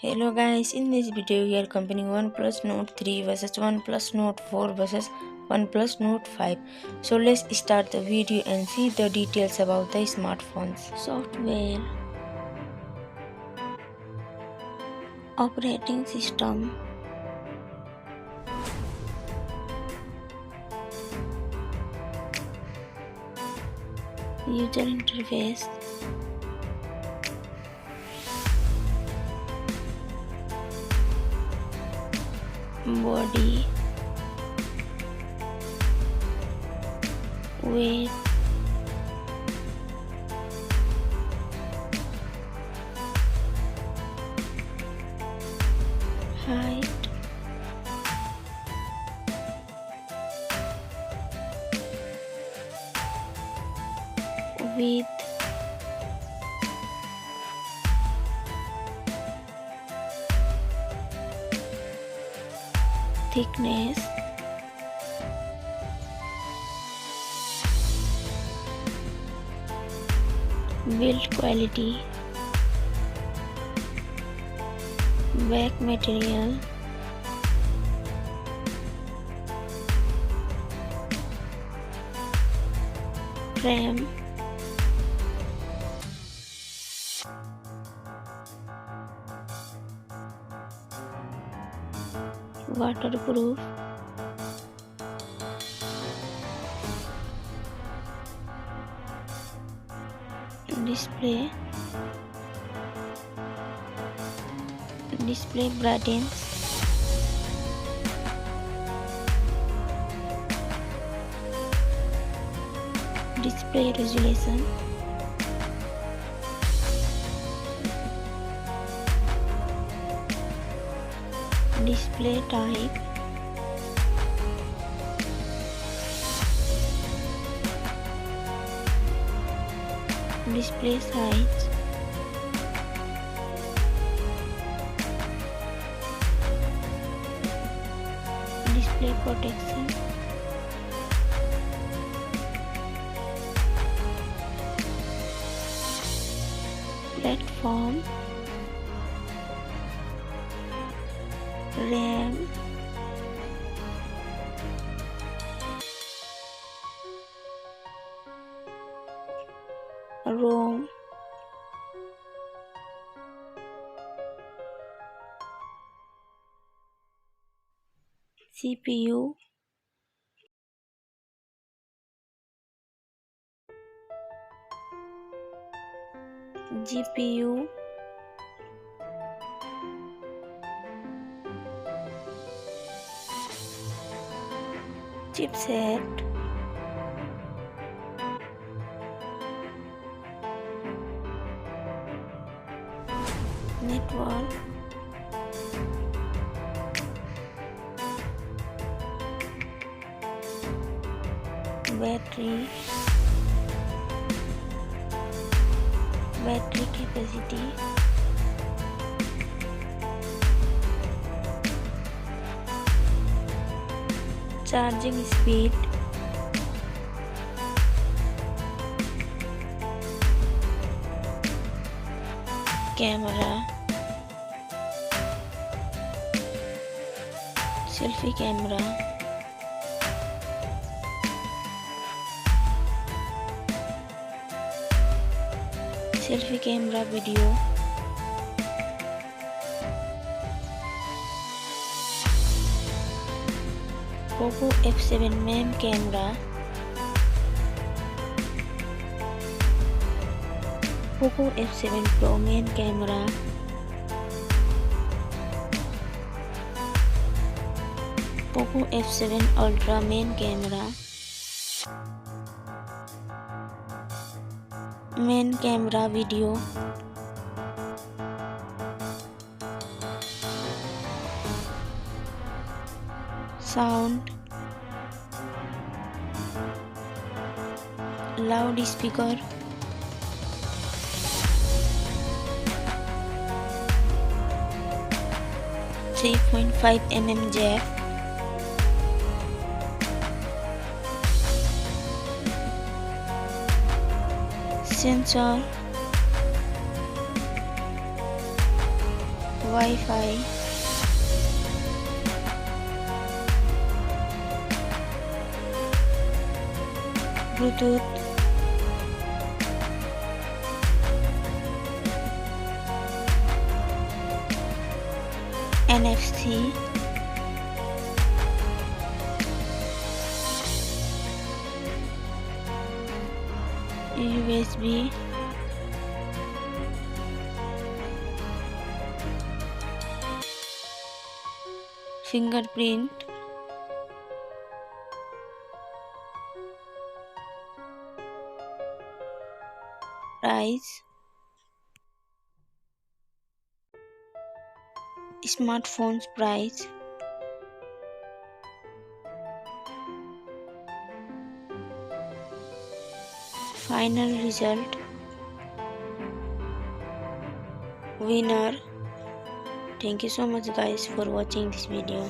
Hello guys, in this video we are comparing OnePlus Note 3 versus OnePlus Note 4 versus OnePlus Note 5. So let's start the video and see the details about the smartphones. Software, operating system, user interface, body, weight, height, width, thickness, build quality, back material, frame, waterproof, display brightens, display resolution, display type, display size, display protection, platform, RAM, ROM, CPU, GPU, chipset, network, battery capacity, charging speed, camera, selfie camera, selfie camera video, Poco F7 main camera, Poco F7 Pro main camera, Poco F7 Ultra main camera, main camera video, sound, loudspeaker, 3.5mm jack, sensor, Wi-Fi, Bluetooth, NFC, USB, fingerprint, price, smartphones price, final result, winner. Thank you so much guys for watching this video.